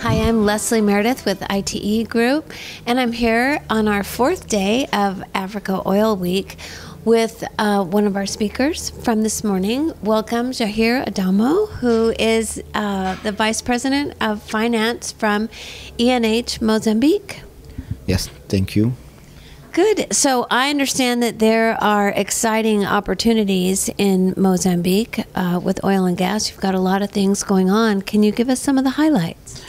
Hi, I'm Leslie Meredith with ITE Group, and I'm here on our fourth day of Africa Oil Week with one of our speakers from this morning. Welcome, Jahir Adamo, who is the Vice President of Finance from ENH Mozambique. Yes, thank you. Good. So I understand that there are exciting opportunities in Mozambique with oil and gas. You've got a lot of things going on. Can you give us some of the highlights?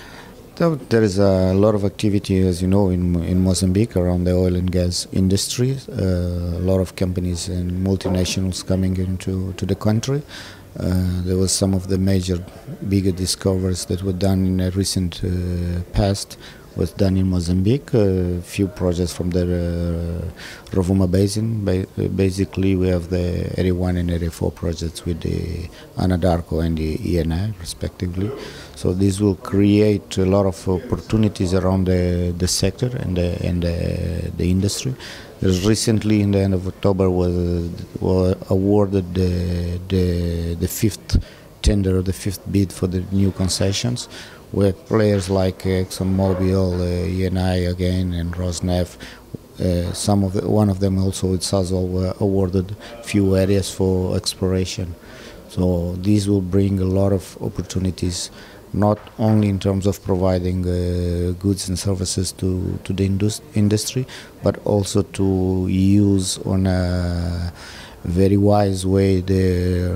There is a lot of activity, as you know, in Mozambique around the oil and gas industry. A lot of companies and multinationals coming into the country. There was some of the major, bigger discoveries that were done in a recent past was done in Mozambique. A few projects from the Rovuma Basin. Basically, we have the Area 1 and Area 4 projects with the Anadarko and the ENI, respectively. So this will create a lot of opportunities around the sector and the industry. There's recently, in the end of October, was awarded the fifth tender, the fifth bid for the new concessions, where players like ExxonMobil, ENI again, and Rosneft, one of them also with Sasol, were awarded few areas for exploration. So these will bring a lot of opportunities, not only in terms of providing goods and services to the industry, but also to use on a very wise way the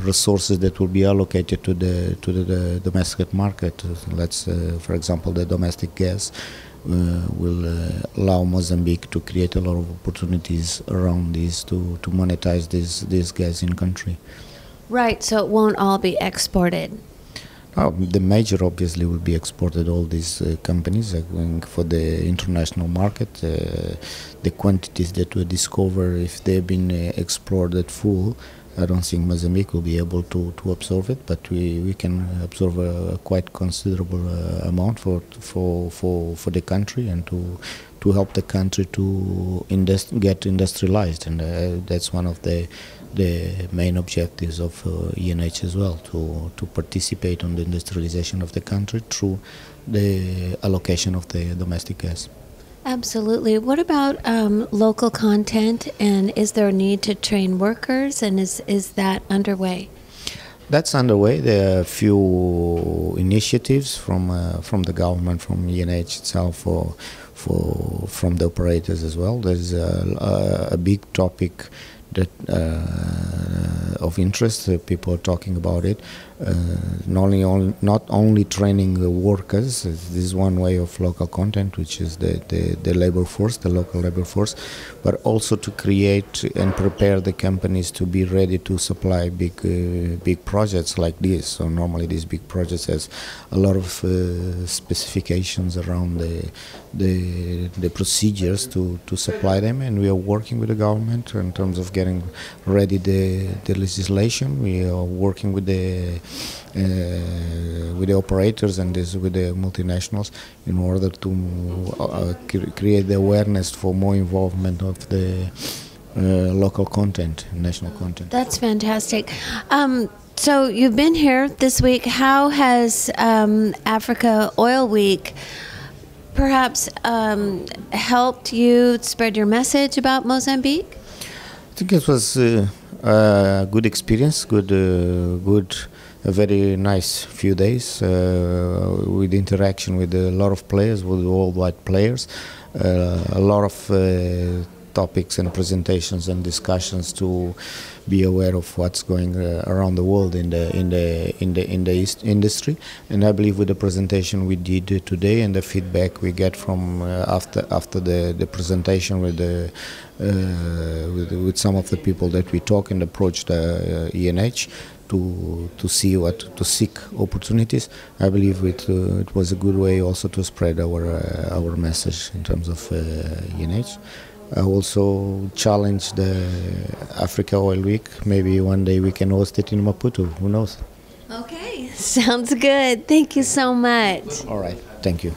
resources that will be allocated to the domestic market. Let's, for example, the domestic gas will allow Mozambique to create a lot of opportunities around this to monetize this gas in country. Right, so it won't all be exported. The major obviously will be exported, all these companies are going for the international market. The quantities that we discover, if they've been explored at full, I don't think Mozambique will be able to absorb it, but we can absorb a quite considerable amount for the country and to help the country to get industrialized, and that's one of the main objectives of ENH as well, to participate on the industrialization of the country through the allocation of the domestic gas. Absolutely. What about local content, and is there a need to train workers, and is that underway? That's underway. There are a few initiatives from the government, from ENH itself, from the operators as well. There's a big topic that of interest. People are talking about it. Not only training the workers. This is one way of local content, which is the labor force, the local labor force, but also to create and prepare the companies to be ready to supply big projects like this. So normally these big projects has a lot of specifications around the procedures to supply them, and we are working with the government in terms of getting ready the legislation. We are working with the operators and with the multinationals in order to create the awareness for more involvement of the local content, national content. That's fantastic. So you've been here this week. How has Africa Oil Week perhaps helped you spread your message about Mozambique? I think it was a good experience, a very nice few days with interaction with a lot of players, with worldwide players, a lot of topics and presentations and discussions to be aware of what's going around the world in the industry. And I believe with the presentation we did today and the feedback we get from after the presentation with some of the people that we talk and approached ENH to seek opportunities, I believe it was a good way also to spread our message in terms of ENH. I also challenge the Africa Oil Week. Maybe one day we can host it in Maputo. Who knows? Okay, sounds good. Thank you so much. All right. Thank you.